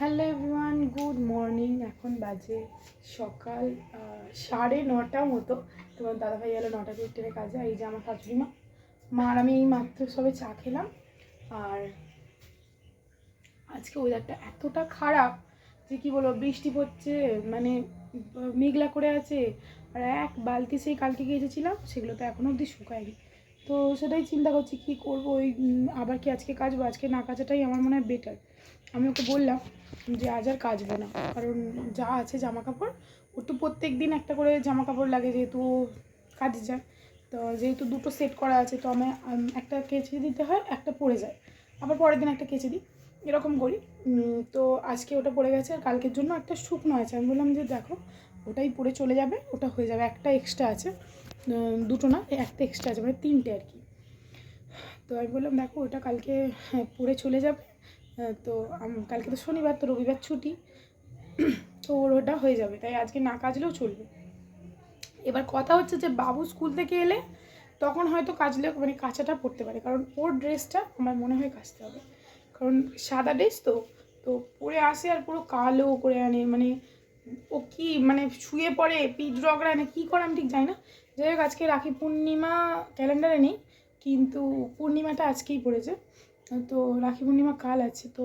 Hello everyone, good morning. এখন বাজে সকাল 9:30 মতো। তোমার দাদাভাই এলো 9টা কাজে। আর এই যে আমার শাশুড়ি মা আর আমি এই মাত্র সবে চা খেলাম। আর আজকে ওয়েদারটা এতটা খারাপ যে কী বলবো, বৃষ্টি পড়ছে, মানে মেঘলা করে আছে। আর এক বালতি সেই কালকে গিয়েছিলাম, সেগুলো তো এখনও অবধি শুকায়নি। তো সেটাই চিন্তা করছি কী করবো। ওই আবার কি আজকে কাচবো? আজকে না কাচাটাই আমার মনে হয় বেটার। আমি ওকে বললাম যে আজ আর কাচবো না, কারণ যা আছে জামা কাপড়, ওর তো প্রত্যেক দিন একটা করে জামা কাপড় লাগে, যেহেতু কাজে যায়। তো যেহেতু দুটো সেট করা আছে, তো আমি একটা কেচে দিতে হয়, একটা পরে যায়, আবার পরের দিন একটা কেচে দিই, এরকম করি। তো আজকে ওটা পড়ে গেছে, আর কালকের জন্য একটা শুকনো আছে। আমি বললাম যে দেখো, ওটাই পরে চলে যাবে, ওটা হয়ে যাবে। একটা এক্সট্রা আছে, দুটো না, একটা এক্সট্রা আছে, মানে 3টে আর কি। তো আমি বললাম দেখো, ওটা কালকে পরে চলে যাবে। তো কালকে তো শনিবার, তো রবিবার ছুটি, তো ওটা হয়ে যাবে, তাই আজকে না কাচলেও চলবে। এবার কথা হচ্ছে যে বাবু স্কুল থেকে এলে তখন হয়তো কাচলে, মানে কাচাটা পড়তে পারে, কারণ ওর ড্রেসটা আমার মনে হয় কাচতে হবে, কারণ সাদা ড্রেস তো পরে আসে আর পুরো কালো করে আনে, মানে ও কি মানে শুয়ে পড়ে, পিঠ রগড়া আনে, কী করে আমি ঠিক জানি না। যাই হোক, আজকে রাখি পূর্ণিমা ক্যালেন্ডারে নেই, কিন্তু পূর্ণিমাটা আজকেই পড়েছে। তো রাখি পূর্ণিমা কাল আছে, তো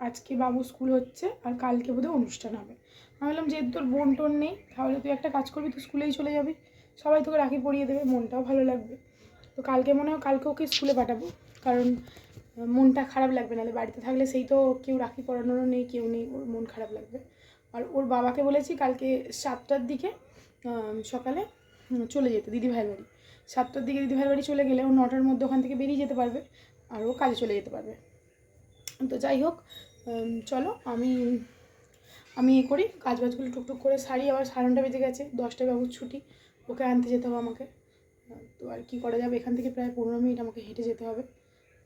আজকে বাবু স্কুল হচ্ছে আর কালকে বোধহয় অনুষ্ঠান হবে। আমি বললাম যেহেতু তোর বোন টোন নেই, তাহলে তুই একটা কাজ করবি, তুই স্কুলেই চলে যাবি, সবাই তোকে রাখি পরিয়ে দেবে, মনটাও ভালো লাগবে। তো কালকে মনে হয় কালকে ওকে স্কুলে পাঠাবো, কারণ মনটা খারাপ লাগবে, নাহলে বাড়িতে থাকলে সেই তো কেউ রাখি পরানোরও নেই, কেউ নেই, ওর মন খারাপ লাগবে। আর ওর বাবাকে বলেছি কালকে 7টার দিকে সকালে চলে যেতে দিদিভাইয়ের বাড়ি। 7টার দিকে দিদিভাইয়ের বাড়ি চলে গেলে ও 9টার মধ্যে ওখান থেকে বেরিয়ে যেতে পারবে, আর ও কাজে চলে যেতে পারবে। তো যাই হোক, চলো আমি করি, কাজবাজগুলো টুকটুক করে সারি। আবার 9:30 বেজে গেছে, 10টায় বাবুর ছুটি, ওকে আনতে যেতে হবে আমাকে। তো আর কী করা যাবে, এখান থেকে প্রায় 15 মিনিট আমাকে হেঁটে যেতে হবে,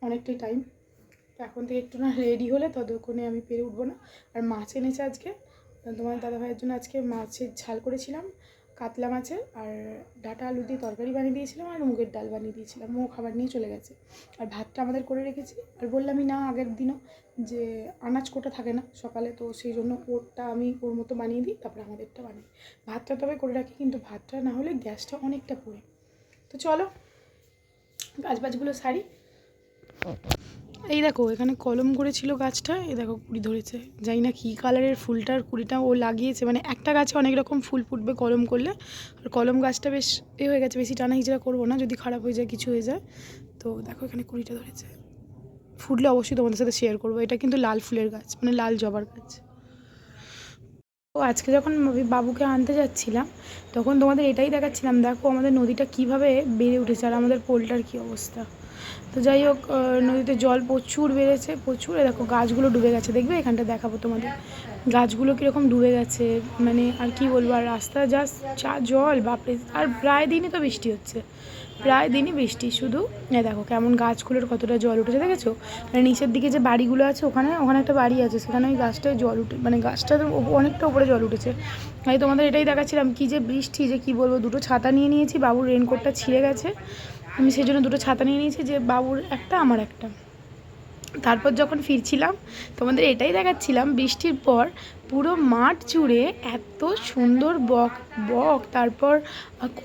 অনেকটাই টাইম। তো এখন থেকে একটু না রেডি হলে ততক্ষণে আমি পেরে উঠবো না। আর মাছ এনেছে আজকে, তোমার দাদাভাইয়ের জন্য আজকে মাছের ঝাল করেছিলাম, কাতলা মাছের, আর ডাঁটা আলু দিয়ে তরকারি বানিয়ে দিয়েছিলাম, আর মুগের ডাল বানিয়ে দিয়েছিলাম। ও খাবার নিয়ে চলে গেছে। আর ভাতটা আমাদের করে রেখেছি। আর বললামই না আগের দিনও যে আনাজ কোটা থাকে না সকালে, তো সেই জন্য ওরটা আমি ওর মতো বানিয়ে দিই, তারপরে আমাদেরটা বানিয়ে ভাতটা তবে করে রাখি, কিন্তু ভাতটা না হলে গ্যাসটা অনেকটা পড়ে। তো চলো কাজবাজগুলো সারি। এই দেখো, এখানে কলম করেছিল গাছটা, এই দেখো কুড়ি ধরেছে, জানি না কী কালারের ফুলটার কুড়িটা ও লাগিয়েছে, মানে একটা গাছে অনেক রকম ফুল ফুটবে কলম করলে। আর কলম গাছটা বেশ হয়ে গেছে, বেশি টানা হিচড়া করবো না, যদি খারাপ হয়ে যায় কিছু হয়ে যায়। তো দেখো এখানে কুড়িটা ধরেছে, ফুটলে অবশ্যই তোমাদের সাথে শেয়ার করবো। এটা কিন্তু লাল ফুলের গাছ, মানে লাল জবার গাছ। তো আজকে যখন বাবুকে আনতে যাচ্ছিলাম, তখন তোমাদের এটাই দেখাচ্ছিলাম, দেখো আমাদের নদীটা কীভাবে বেড়ে উঠেছে, আর আমাদের পোলটার কী অবস্থা। তো যাই হোক, নদীতে জল প্রচুর বেড়েছে, প্রচুর। দেখো গাছগুলো ডুবে গেছে, দেখবে এখানটা দেখাবো তোমাদের, গাছগুলো কীরকম ডুবে গেছে, মানে আর কি বলবো। আর রাস্তা যা জল, বাপরে। আর প্রায় দিনই তো বৃষ্টি হচ্ছে, প্রায় দিনই বৃষ্টি, শুধু দেখো কেমন গাছগুলোর কতটা জল উঠেছে, দেখেছো? মানে নিচের দিকে যে বাড়িগুলো আছে, ওখানে একটা বাড়ি আছে, সেখানে ওই গাছটায় জল উঠে, মানে গাছটার অনেকটা উপরে জল উঠেছে। তাই তোমাদের এটাই দেখাচ্ছিলাম, কী যে বৃষ্টি, যে কী বলবো। দুটো ছাতা নিয়ে নিয়েছি, বাবুর রেনকোটটা ছিঁড়ে গেছে, আমি সেই জন্য দুটো ছাতা নিয়ে নিয়েছি, যে বাবুর একটা আমার একটা। তারপর যখন ফিরছিলাম, তোমাদের এটাই দেখাচ্ছিলাম, বৃষ্টির পর পুরো মাঠ জুড়ে এত সুন্দর বক, তারপর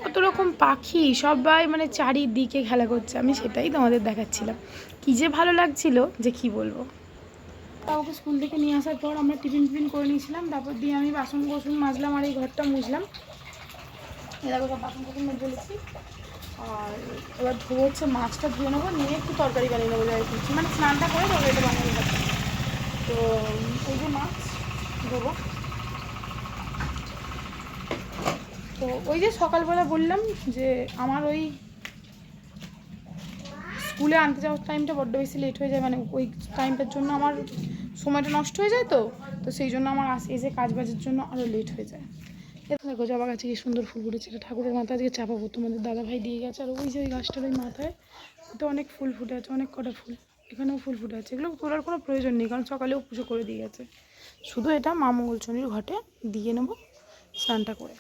কত রকম পাখি, সবাই মানে চারিদিকে খেলা করছে। আমি সেটাই তোমাদের দেখাচ্ছিলাম, কী যে ভালো লাগছিল যে কি বলবো। বাবুকে স্কুল থেকে নিয়ে আসার পর আমরা টিফিন করে নিয়েছিলাম, তারপর দিয়ে আমি বাসন মাজলাম, আর এই ঘরটা মুছলাম। এরকম বাসন বলেছি। আর এবার ধুয়ে হচ্ছে মাছটা ধুয়ে নেবো, নিয়ে একটু তরকারি বানিয়ে নেবো, যাই করছি, মানে স্নানটা করে তরকারিটা বানিয়ে নেবো। তো এই যে মাছ ধোবো। তো ওই যে সকালবেলা বললাম যে আমার ওই স্কুলে আনতে যাওয়ার টাইমটা বড্ড বেশি লেট হয়ে যায়, মানে ওই টাইমটার জন্য আমার সময়টা নষ্ট হয়ে যায়। তো সেই জন্য আমার এসে কাজ বাজের জন্য আরও লেট হয়ে যায়। দেখো জবা গাছে কি সুন্দর ফুল ফুটেছে, এটা ঠাকুরের মাথায় আজকে চাপাবো, তোমাদের দাদাভাই দিয়ে গেছে। আর ওই যে ওই গাছটার ওই মাথায় তো অনেক ফুল ফুটে আছে, অনেক কটা ফুল, এখানেও ফুল ফুটে আছে। এগুলো তোলার কোনো প্রয়োজন নেই, কারণ সকালেও পুজো করে দিয়ে গেছে। শুধু এটা মা মঙ্গলচণ্ডীর ঘটে দিয়ে নেবো স্নানটা করে।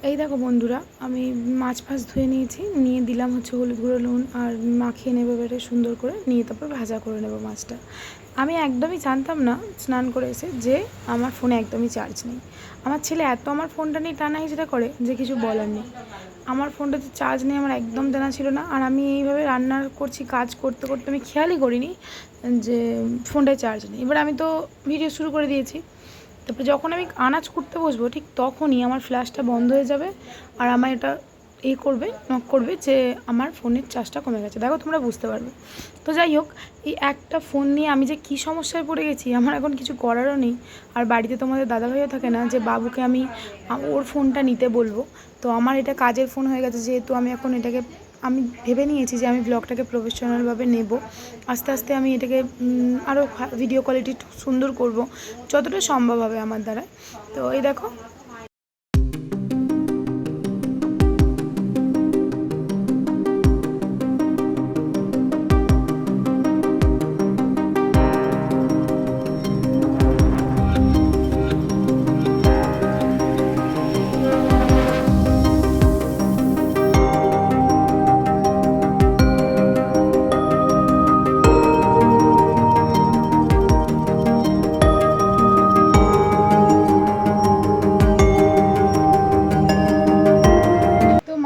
এই দেখো বন্ধুরা, আমি মাছ ফাছ ধুয়ে নিয়েছি, নিয়ে দিলাম হচ্ছে হলুদ গুঁড়ো নুন আর মাখিয়ে নেবো এবারে সুন্দর করে, নিয়ে তারপর ভাজা করে নেবো মাছটা। আমি একদমই জানতাম না স্নান করে এসে যে আমার ফোনে একদমই চার্জ নেই। আমার ছেলে এত আমার ফোনটা নিয়ে টানা হিচড়া করে যে কিছু বলার নেই। আমার ফোনটাতে চার্জ নেই, আমার একদম জানা ছিল না। আর আমি এইভাবে রান্না করছি, কাজ করতে করতে আমি খেয়ালই করিনি যে ফোনটায় চার্জ নেই। এবার আমি তো ভিডিও শুরু করে দিয়েছি। তারপরে যখন আমি আনাজ কুটতে বসবো ঠিক তখনই আমার ফ্ল্যাশটা বন্ধ হয়ে যাবে, আর আমার এটা করবে, নক করবে যে আমার ফোনের চার্জটা কমে গেছে। দেখো তোমরা বুঝতে পারবে। তো যাই হোক, এই একটা ফোন নিয়ে আমি যে কী সমস্যায় পড়ে গেছি, আমার এখন কিছু করারও নেই। আর বাড়িতে তোমাদের দাদাভাইও থাকে না যে বাবুকে আমি ওর ফোনটা নিতে বলবো। তো আমার এটা কাজের ফোন হয়ে গেছে, যেহেতু আমি এখন এটাকে আমি ভেবে নিয়েছি যে আমি ব্লগটাকে প্রফেশনালভাবে নেব। আস্তে আস্তে আমি এটাকে আরও ভিডিও কোয়ালিটি সুন্দর করব, যতটা সম্ভব হবে আমার দ্বারা। তো এই দেখো,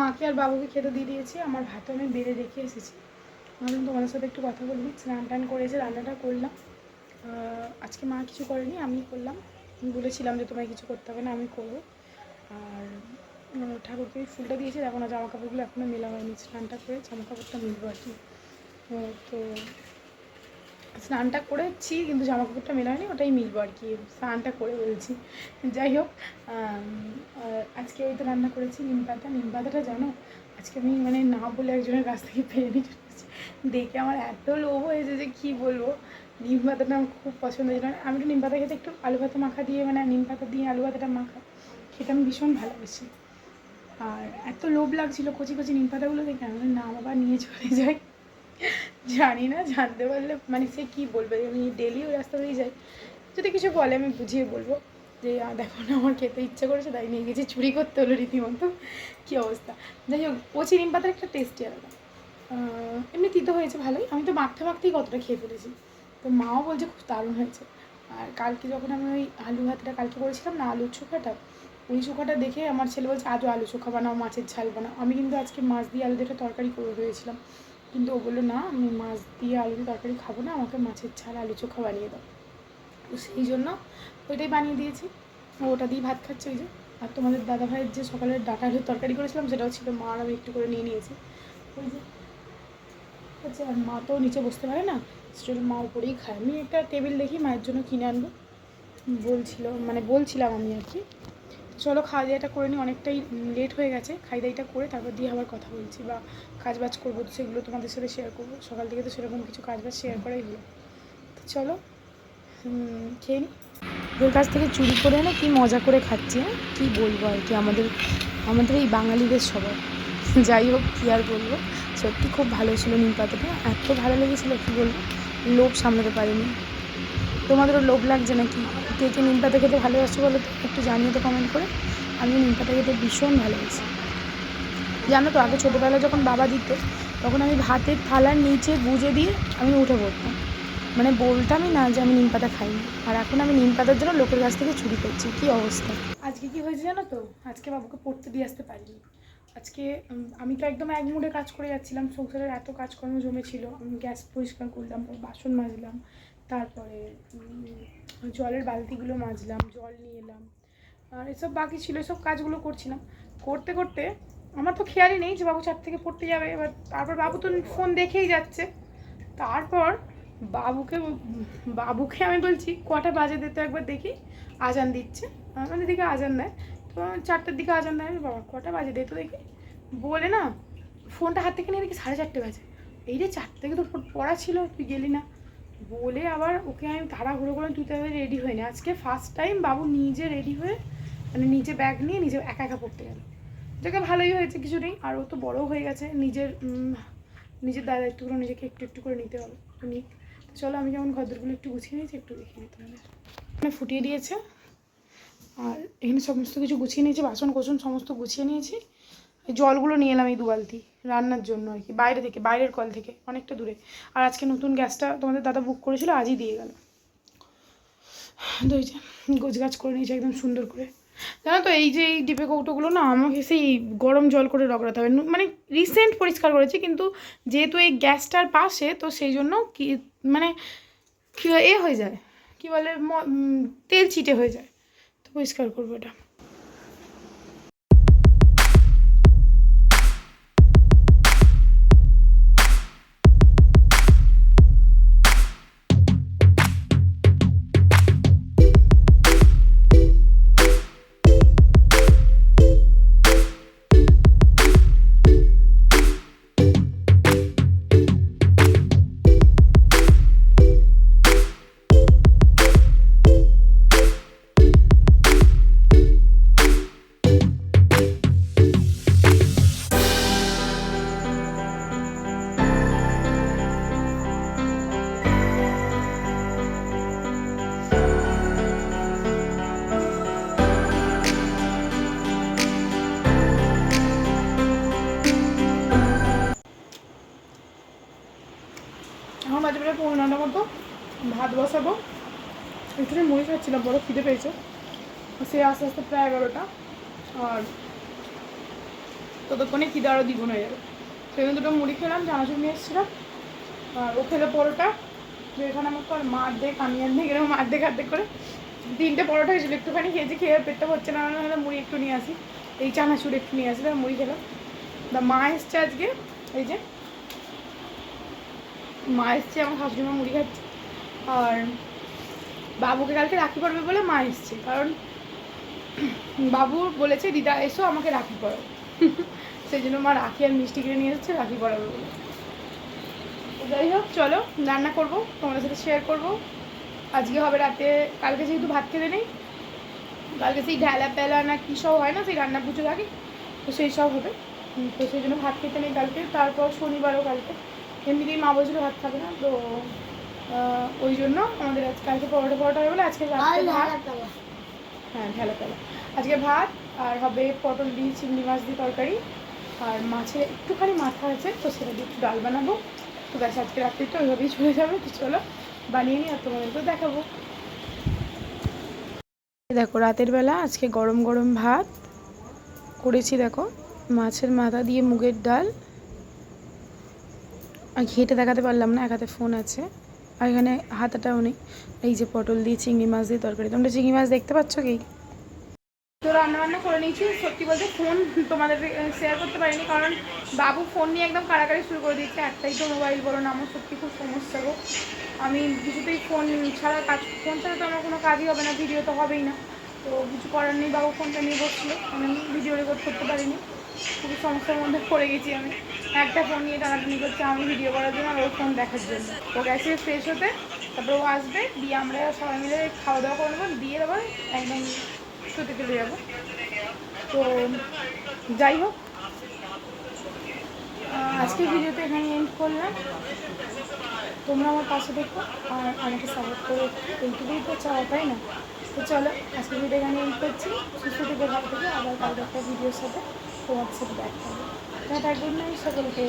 মাকে আর বাবুকে খেতে দিয়ে দিয়েছি। আমার ভাতও আমি বেড়ে রেখে এসেছি। ভাবলাম তোমাদের সাথে একটু কথা বলবি। স্নান টান করেছে, রান্নাটা করলাম। আজকে মা কিছু করেনি, আমি করলাম। বলেছিলাম যে তোমায় কিছু করতে হবে না, আমি করবো। আর ঠাকুরকে ফুলটা দিয়েছি, দেখো না জামা কাপড়গুলো এখনও মেলা হয়নি। স্নানটা করে জামা কাপড়টা মিলবো আর কি। তো স্নানটা করেছি কিন্তু জামা কাপড়টা মেলা হয়নি, ওটাই মিলবো আর কি। স্নানটা করে বলছি। যাই হোক, আজকে ওই তো রান্না করেছি নিম পাতা। নিম পাতাটা জানো, আজকে আমি মানে না বলে একজনের কাছ থেকে পেয়ে নিয়ে চলেছি। দেখে আমার এত লোভ হয়েছে যে কী বলবো। নিম পাতাটা আমার খুব পছন্দ ছিল। আমি তো নিম পাতা খেতে একটু আলু ভাতে মাখা দিয়ে, মানে নিম পাতা দিয়ে আলু ভাতাটা মাখা খেতে আমি ভীষণ ভালোবাসি। আর এত লোভ লাগছিলো কচি কচি নিম পাতাগুলো দেখে, আমি না বাবা নিয়ে চলে যাই। জানি না, জানতে পারলে মানে সে কী বলবে। আমি ডেলি ওই রাস্তা দিয়ে যাই, যদি কিছু বলে আমি বুঝিয়ে বলবো যে দেখো না আমার খেতে ইচ্ছে করেছে তাই নিয়ে গেছি, চুরি করতে হলো রীতিমতো। কী অবস্থা। যাই হোক, কচি নিম পাতার একটা টেস্টই আলাদা। এমনি তিতো হয়েছে ভালোই, আমি তো মাখতে মাখতেই কতটা খেয়ে ফেলেছি। তো মাও বলছে খুব দারুণ হয়েছে। আর কালকে যখন আমি ওই আলু ভাতটা কালকে করেছিলাম না, আলুর চোখাটা, ওই চোখাটা দেখে আমার ছেলে বলছে আজও আলু চোখা বানাও, মাছের ঝাল বানাও। আমি কিন্তু আজকে মাছ দিয়ে আলু দিয়ে তরকারি করে ভেবেছিলাম, কিন্তু ও বললো না আমি মাছ দিয়ে আলু দিয়ে তরকারি খাবো না, আমাকে মাছের ঝাল আলু চোখা বানিয়ে দাও। তো সেই জন্য ওইটাই বানিয়ে দিয়েছি, ওটা দিয়ে ভাত খাচ্ছে ওই যে। আর তোমাদের দাদাভাইয়ের যে সকালের ডাটা আলুর তরকারি করেছিলাম সেটাও ছিল, মা আর আমি একটু করে নিয়ে নিয়েছি ওই যে। আচ্ছা, আর মা তো নিচে বসতে পারে না, সেজন্য মা উপরেই খায়। আমি একটা টেবিল দেখি মায়ের জন্য কিনে আনবো বলছিলাম আমি আর কি। চলো খাওয়া দাওয়াটা করে নিই, অনেকটাই লেট হয়ে গেছে। খাই দাইটা করে তারপর দিয়ে আবার কথা বলছি, বা কাজবাজ করবো, তো সেগুলো তোমাদের সাথে শেয়ার করবো। সকাল থেকে তো সেরকম কিছু কাজবাজ শেয়ার করাই হলো। তো চলো খেয়ে নিই। ওদের কাছ থেকে চুরি করে এনে কী মজা করে খাচ্ছি, হ্যাঁ কী বলবো আর কি। আমাদের এই বাঙালিদের সবাই, যাই হোক কী আর বলবো। সত্যি খুব ভালো ছিল নিম পাতাটা, এত ভালো লেগেছিলো কী বলবো, লোভ সামলাতে পারিনি। তোমাদেরও লোভ লাগছে নাকি? কে কে নিম পাতা খেতে ভালোবাসো বলো তো, একটু জানিয়ে তো কমেন্ট করে। আমি নিম পাতা খেতে ভীষণ ভালোবাসি। জানো তো, আগে ছোটোবেলায় যখন বাবা দিত তখন আমি ভাতের থালার নিচে গুঁজে দিয়ে আমি উঠে পড়তাম, মানে বলতামই না যে আমি নিম পাতা খাইনি। আর এখন আমি নিম পাতার জন্য লোকের কাছ থেকে চুরি করছি, কী অবস্থা। আজকে কি হয়েছে জানো তো, আজকে বাবুকে পড়তে দিয়ে আসতে পারিনি। আজকে আমি তো একদম এক মুডে কাজ করে যাচ্ছিলাম, সংসারের এত কাজকর্ম জমেছিল। আমি গ্যাস পরিষ্কার করলাম, বাসন মাজলাম, তারপরে জলের বালতিগুলো মাজলাম, জল নিয়ে এলাম, আর এসব বাকি ছিল, এসব কাজগুলো করছিলাম। করতে করতে আমার তো খেয়ালই নেই যে বাবু 4 থেকে পড়তে যাবে। এবার তারপর বাবু তো ফোন দেখেই যাচ্ছে। তারপর বাবুকে আমি বলছি কটা বাজে দিতে একবার দেখি, আজান দিচ্ছে, আমাদের দিকে আজান দেয়। তো 4টার দিকে আজান দেয়, বাবা কটা বাজে দে তো দেখি, বলে না ফোনটা হাত থেকে নিয়ে দেখি 4:30 বাজে। এই রে 4 থেকে তোর পড়া ছিল, তুই গেলি না বলে আবার ওকে আমি তাড়াহুড়ো করে তুই তাহলে রেডি হয়ে নে। আজকে ফার্স্ট টাইম বাবু নিজে রেডি হয়ে, মানে নিজে ব্যাগ নিয়ে নিজে একা একা পড়তে গেল। যাকে ভালোই হয়েছে, কিছু নেই। আর ও তো বড়ও হয়ে গেছে, নিজের দায়িত্বগুলো নিজেকে একটু একটু করে নিতে হবে, তো নিক। চলো আমি যেমন ঘরদোরগুলো একটু গুছিয়ে নিয়েছি, একটু দেখিয়ে নিতে হবে। মানে ফুটিয়ে দিয়েছে, আর এখানে সমস্ত কিছু গুছিয়ে নিয়েছি, বাসন কোসন সমস্ত গুছিয়ে নিয়েছি। এই জলগুলো নিয়ে এলাম এই 2 বালতি রান্নার জন্য আর কি, বাইরে থেকে, বাইরের কল থেকে, অনেকটা দূরে। আর আজকে নতুন গ্যাসটা তোমাদের দাদা বুক করেছিল, আজই দিয়ে গেল। তো এই যে গোছগাছ করে নিয়েছি একদম সুন্দর করে। জানো তো এই যে এই ডিপে কৌটোগুলো না আমাকে সেই গরম জল করে রগড়াতে হবে, মানে রিসেন্ট পরিষ্কার করেছি, কিন্তু যেহেতু এই গ্যাসটার পাশে তো সেই জন্য কি মানে হয়ে যায়, কি বলে তেল চিটে হয়ে যায়, তো পরিষ্কার করবো এটা। এখন বাজে প্রায় 9:15 মতো, ভাত বসাবো। একটুখানি মুড়ি খাচ্ছিলাম, বড় খিদে পেয়েছে, সে আস্তে আস্তে প্রায় 11টা, আর ততক্ষণে খিদে আরও দ্বিগুণ হয়ে যাবে। সেদিন 2টো মুড়ি খেলাম, চানাচুর নিয়ে এসেছিলাম, আর ও খেলে পরোটা, যে এখানে আমার তো আর মার দেখ, আমি আর দেখে মার দেখ আর্ধেক করে 3টে পরোটা হয়েছিল, একটুখানি খেয়েছি, খেয়ে পেটটা হচ্ছে না, হলে মুড়ি একটু নিয়ে আসি, এই চানাচুর একটু নিয়ে আসি, তার মুড়ি খেলাম। মা এসছে আজকে, এই যে মা এসছে, আমার শাশুড়িমা মুড়ি খাচ্ছে। আর বাবুকে কালকে রাখি পড়বে বলে মা এসছে, কারণ বাবু বলেছে দিদা এসো আমাকে রাখি পড়াও, সেই জন্য মা রাখি আর মিষ্টি কিনে নিয়ে এসেছে রাখি পড়াবে বলে। যাই হোক চলো রান্না করবো, তোমাদের সাথে শেয়ার করবো। আজকে হবে রাতে, কালকে যেহেতু ভাত খেতে নেই, কালকে সেই ঢেলা পেলা না কী সব হয় না, সেই রান্না পুজো লাগে, তো সেই সব হবে, তো সেই জন্য ভাত খেতে নেই কালকে। তারপর শনিবারও কালকে এমনিতেই মা বলছিল ভাত খাবে না, তো ওই জন্য আমাদের আজকে কালকে পরোটা হয়ে বলে আজকে রাত্রে ভাত, হ্যাঁ ঢেলা পেলা, আজকে ভাত, আর হবে পটল দিয়ে চিংড়ি মাছ দিয়ে তরকারি, আর মাছের একটুখানি মাথা আছে, তো সেটা দিয়ে একটু ডাল বানাবো। তো ব্যাস আজকে রাত্রিটা ওইভাবেই চলে যাবে। তো চলো বানিয়ে নিই আর তোমাদেরকেও দেখাবো। দেখো রাতের বেলা আজকে গরম গরম ভাত করেছি, দেখো মাছের মাথা দিয়ে মুগের ডাল, আর ঘেটে দেখাতে পারলাম না, এক হাতে ফোন আছে, আর এখানে হাতাটাও নেই। এই যে পটল দিয়ে চিংড়ি মাছ দিয়ে তরকারি, তোমরা চিংড়ি মাছ দেখতে পাচ্ছ কি? তো রান্নাবান্না করে নিয়েছি, সত্যি বলতে ফোন তোমাদের শেয়ার করতে পারিনি, কারণ বাবু ফোন নিয়ে একদম কাড়াকাড়ি শুরু করে দিয়েছে, একটাই তো মোবাইল বলো না, আমার সত্যি খুব সমস্যা গো। আমি কিছুতেই ফোন ছাড়া ফোন ছাড়া তো আমার কোনো কাজই হবে না, ভিডিও তো হবেই না, তো কিছু করার নেই, বাবু ফোনটা নিয়ে বসছিলো, আমি ভিডিও রেকর্ড করতে পারিনি, খুবই সমস্যার মধ্যে পড়ে গেছি আমি। একটা ফোন নিয়ে টানাটানি করছে, আমি ভিডিও করার জন্য আর ওর ফোন দেখার জন্য। ও গেছে ফ্রেশ হতে, তারপরে ও আসবে, দিয়ে আমরা সবাই মিলে খাওয়া দাওয়া করবো, দিয়ে দেবো একদম শুতে চলে যাবো। তো যাই হোক আজকের ভিডিওতে এখানে এন্ড করলাম, তোমরা আমার পাশে দেখো আর আমাকে সাপোর্ট করো, এইটুকুই তো চাও তাই না? তো চলো আজকের ভিডিও এখানে এন্ড করছি, সুস্থ থেকে ভালো থেকে আবার কালকে একটা ভিডিওর সাথে তোমার সাথে দেখা হবে। টাটা, গুড নাইট সকলকে।